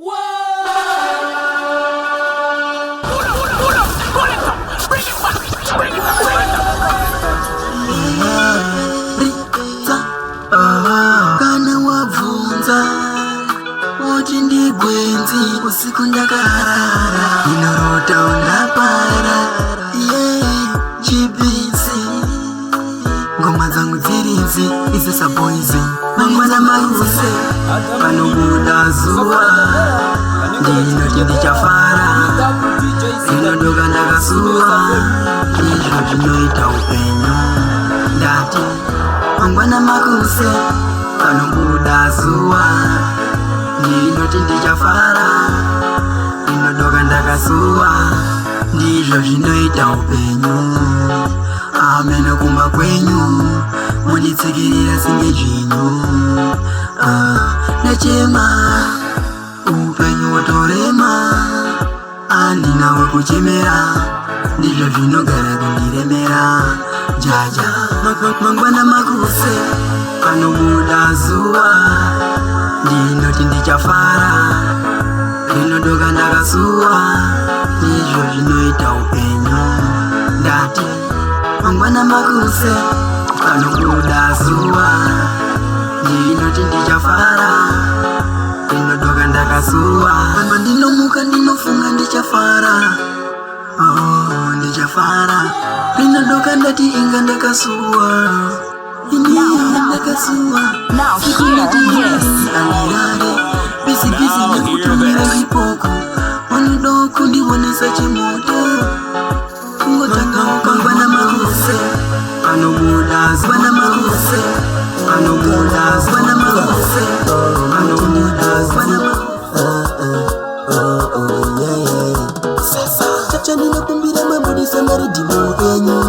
Kana wabvunza woti ndigwenzi usiku ndakarara inorota undapara GBC ngoma dzangu dziridzi isesa boys mangwana maruse panobuda zuva ndinoti ndichafara inodoka ndakasuwa izvo zvinoita upenyu ndati mangwana maruse panobuda zuva ndinoti ndichafara inodoka ndakasuwa ndizvo zvinoita upenyu ameno kumba kwenyu munditsikirira singe zvinyu ndachema upenyu wotorema andina wekuchemera ndizvo zvinogara kundiremera jaja mangwana makuse panobuda zuva ndinoti ndichafara rinodoka ndakasuwa ndizvo zvinoita upenyu ndati mangwana makuse panobuda zuva ndinoti ndichafara rinodoka ndakasuwa pamba ndinomuka ndinofunga ndichafara ndichafara rinodoka ndati inga ndakasuwa ndakasuwa anirare bisi nekutumira chipoko wanodoko ndionesa chemoto kungotangana maruse panobuda zwana maruse panobuda zwana maruse panobuda zwana chacha ndinokumbira mabudisa maridhimo enyu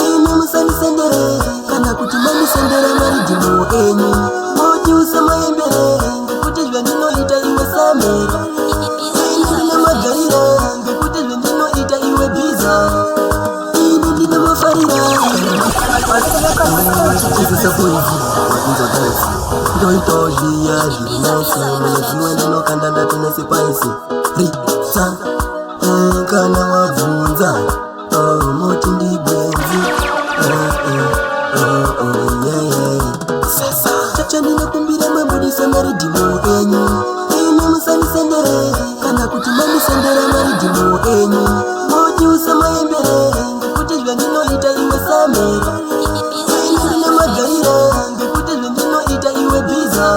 imi musanisendere kana kuti manisendera maridhimo enyu moti usamaembere ngekuti zvandinoita iwe samera ndine magarira ngekuti zvandinoita iwe bhiza ini ndine mafarira ndoitawo zviya zvirinose munozvinwa ndinokanda ndatonese paisi ritsa kana wabvunza moti ndigwenzi chacha ndinokumbira mabudisa maridhimo enyu imi musanisendere kana kuti manisendera maridhimo enyu moti usamaembere ngekuti zvandinoita iwe samera ndine magarira ngekuti zvandinoita iwe bhiza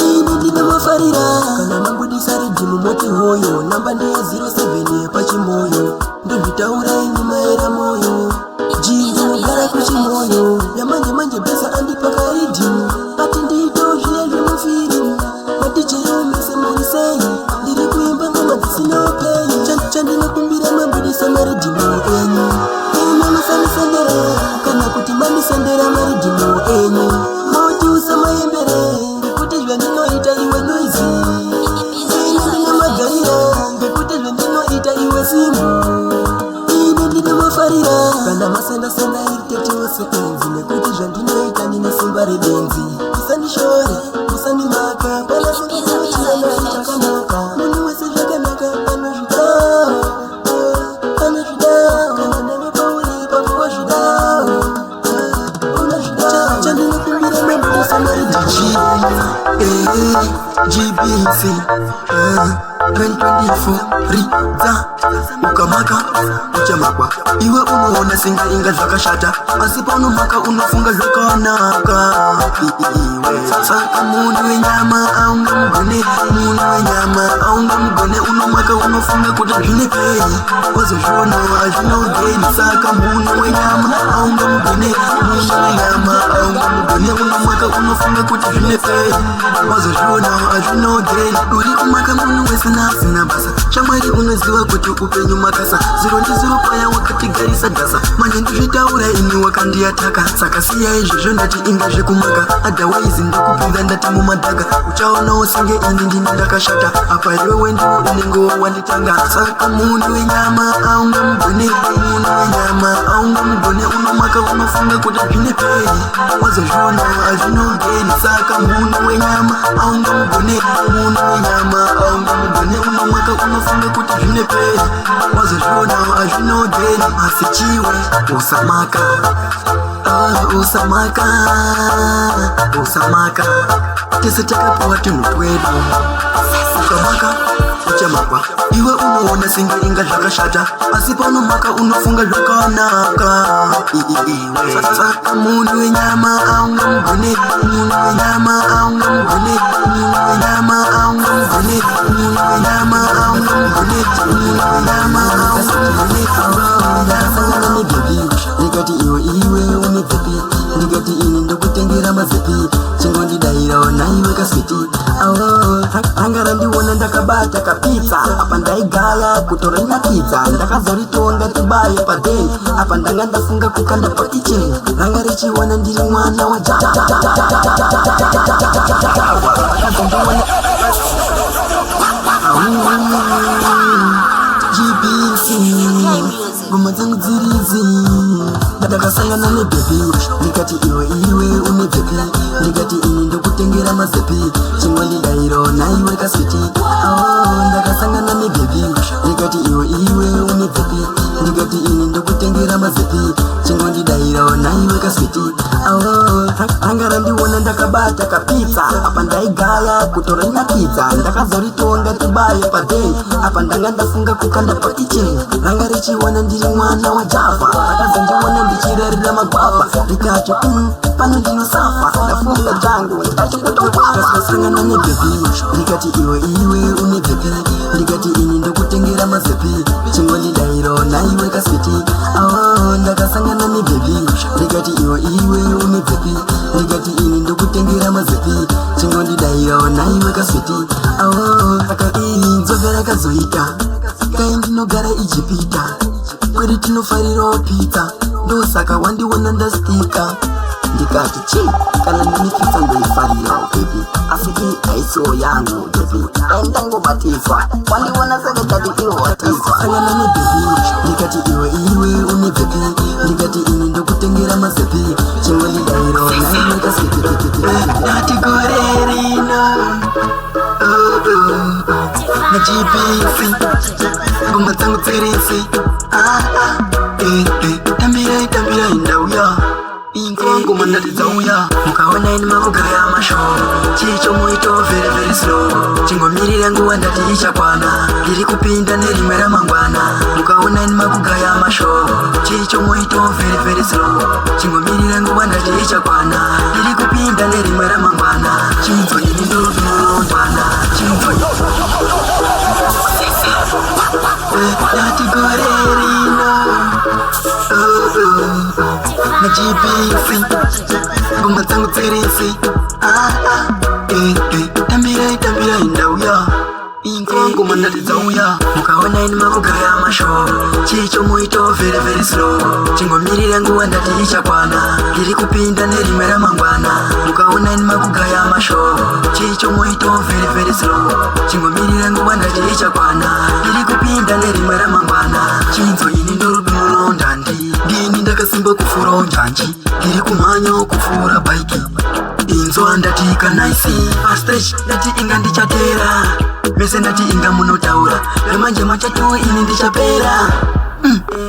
ini ndine mafarira kana mabudisa ridhimu moti hoyo namba ndeye 07 yepachimoyo ndozvitaura enyu maera moyo ndinogara kuchimoyo yamanje bhesa andipaka ridhimu ati ndiito zviye zvemufirimu maticheyomese murisei ndiri kuimba ngoma dzisina upenyu chandinokumbira mabudisa maridhimu enyu imi musanisendere kana kuti manisendera maridhimu enyu moti usamaembere ngekuti zvandinoita iwe noizi ini ndine magarira ngekuti zvandinoita iwe simbu ini ndine mafarira kana masendasenda iritetiwose enzi nekuti zvandinoita ndine simba rebenzi musandishore musandimaka pana sindinochiana chakanaka munhu wese zvakanaka anozvidawo kana neve pauri pakuwa zvidawo unozvidawo chandinokumbira mabudisa maridhichi GBC 2024 ridza ukamaka uchamakwa iwe unoona singa inga zvakashata asi paunomaka unofunga zvakanaka iwe saka munhu wenyama aungamugone munhu wenyama aungamugone unomaka unofunga kuti zvine pei wazozviona hazvina ugeni saka munhu wenyama aungamugone munhu wenyama aungamugone unomaka unofunga kuti zvine pei wazozviona hazvina ugeni uri kumaka munhu wesina asina basa shamwari unoziva kuti upenyu makasa 0 paya wakatigarisa gasa manje ndizvitaura ini wakandiyataka saka siya izvozvo ndati inga zvekumaka adhawaizi ndokupinda ndati mumadhaga uchaonawo senge ini ndini ndakashata apa iwewe ndiwo unenge wanditanga saka munhu wenyama aungamugone munhu wenyama aungamugone unomaka unofunga kuti zvine pei wazozviona hazvina ugeni saka munhu wenyama aungamugone munhu wenyama aungamugone unofunga kuti zvineperi wazozviona azvinogeni asi chiwe usamaka usamaka tese takapiwa tunhu twedu ukamaka uchamakwa iwe unoona senge inga zvakashata asi panomaka unofunga zvakanaka iwe saka munhu wenyama aungamugone munhu wenyama aungamugone munhu wenyama aungamugone munhu wenyama aungamugone munhu wenyama aungamugone ndakasangana nebebi ndikati iwe une bhebi ndikati ini ndokutengera mazebhi chingondidayirawo naiwe kaswiti anga randiona ndakabata kapitsa apa ndaigaya kutorinakidza ndakazoritonga tibaye padeni apa ndanga ndafunga kukanda pakicheni ranga richiona ndiri mwana wa ngoma dzangu dzirizi ndakasangana nebhebi ndikati iwe une bhebi ndikati ini ndokutengera mazebhi chingondidayiro naiwe kaswiti ndakasangana nebhebi ndikati iwe une bhebi ndikati ini ndokutengera mazebhi chingondidayiro naiwe kaswiti ranga randiona ndakabata kapitsa apa ndaigaya kutorinakidza ndakazoritonga tibaye padeni apa ndanga ndafunga kukanda pakicheni ranga richiona ndiri mwana wa Java rakazondiona ndichirarira magwapa rikati pano ndinosafa ndafunga dzangu ndikachikutokasangana nebhebi ndikati iwe une bhebi ndikati ini ndokutengera mazebhi chingondidayiro naiwe kaswiti ndakasangana nebhebi ndikati iwe une bhebi ndikati ini ndokutengera mazebhi chingondidayiro naiwe kaswiti saka iri nzove rakazoita kai ndinogara Ijipita kweri tinofarirawo pizza ndosaka wandiona ndastika ndikati chi kana ndine pizza ndoifarirawo bebi asi iyi haisiwo yangu bebi aindangobatiswa wandiona saka tati iwo watiswa sangana nebebi ndikati iwe une bebi ndikati ini ndokutengera mazebhi chingondidayiro naiwe kaswiti natigorerino na GBC ngoma dzangu dzirisi tambira indauya ingoma ndati dzauya mukaona ini makugaya mashoro chicho muito very very slow chingomirira nguva ndati ichakwana ndiri kupinda nerimwe ramangwana mukaona ini makugaya mashoro chicho muito very very slow chingomirira nguva ndati ichakwana ndiri kupinda nerimwe ramangwana chinzo ini ndorondwana chinzo natigorerino na GBC ngoma dzangu dzirisi tambira indauya ingoma ndati dzauya mukaona ini makugaya mashoro chicho muito very very slow chingomirira nguva ndati ichakwana ndiri kupinda nerimwe ramangwana mukaona ini makugaya mashoro chicho muito very very slow chingomirira nguva ndati ichakwana ndiri kupinda nerimwe ramangwana chinzo ini ndorudunulonda ndini ndakasimba kufurawo njanji ndiri kumhanya kufura baiki inzo andati kanaisi pastage ndati inga ndichatera mese ndati inga munotaura remanje machatu ini ndichapera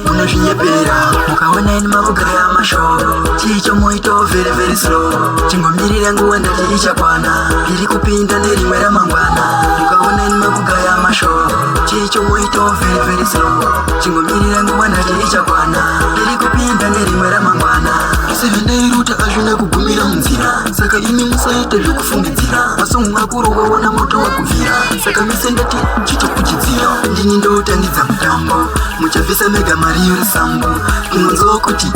munozvinyepera mukaona ini makugaya mashoro chicho muito very very slow chingomirira nguva ndati ichakwana ndiri kupinda nerimwe ramangwana mukaona ini makugaya mashoro chicho muito very very slow chingomirira nguva ndati ichakwana ndiri kupinda nerimwe ramangwana ise zvindairuta azvina kugumira munzira saka imi musaita zvekufungidzira masongo makuru waona moto wakuvhira saka mise ndati chitokuchidzira ndini ndotangidza mutambo muchabvisa mega mariyo resambo inonzwa kuti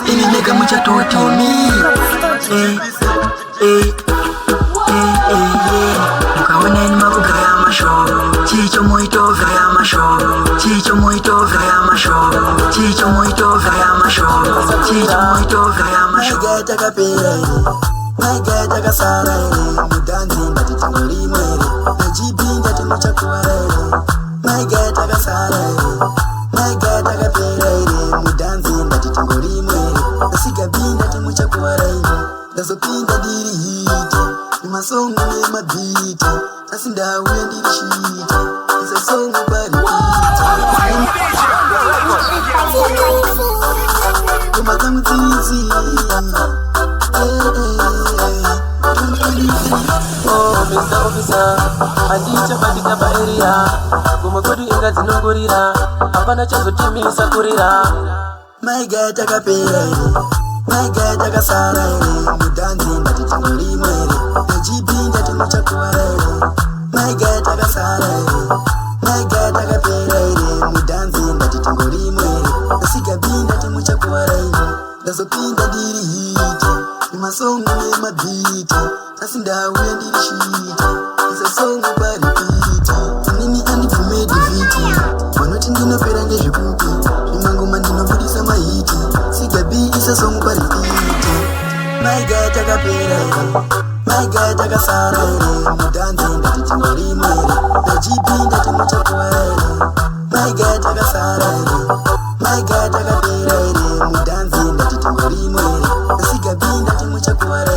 ini mega muchatotomi mukaona ini makugaya mashoro chicho muito gaya mashoro chicho muito gaya mashoro chicho muito gaya mashoro chicho muito gaya mashoro maigaya takapera maigaya takasara mudanzi ndati tingorimwere najibi ndati muchakuwara maigaya takasara maigaya takapera mudanzi ndati tingorimwere asigabi ndati muchakuwara ndazopinda ndiri hiti nemasongo nemabhiti asi ndauya ndiri shita songo bari kumakamudzizi Mr. Officer, andichabatika paeria kumakodu inga dzinongorira hapana chazotimisa kurira maiga takapera maiga takasara mudanzi ndati tingorimwe najibinda timuchakuwara maiga takasara maiga takapera mudanzi ndati tingorimwe asikabinda timuchakuwara ndazopinda ndiri hiti imasongo nemabhiti asi ndauya ndiri shita isasongo paripiti inini andibvumedivhiti vanoti ndinopera ndezvekupi zvimangoma ndinobudisa mahiti sigabi isasongo paripiti maiga takapera maiga takasara mudanzi ndati tingorimwe najibinda timuchakuwara maiga takasara maiga takapera mudanzi ndati tingorimwe asigabinda timuchakuwara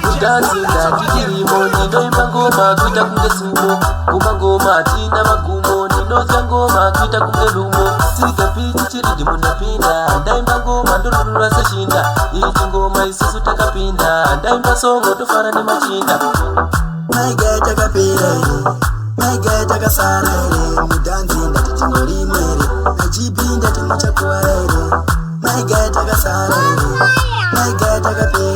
mudanzi ndati tirimo ndinoimba ngoma kuita kunge sumo kumba ngoma tina magumo ndinodya ngoma kuita kunge lumo sirikapiti chiridi mundapinda ndaimba ngoma ndororora seshinda iti ngoma isusu takapinda ndaimba songo tofara nemachinda maiga takapera maiga takasara mudanzi ndati tingorimwe najibinda timuchakuwara maiga takasara maiga takapera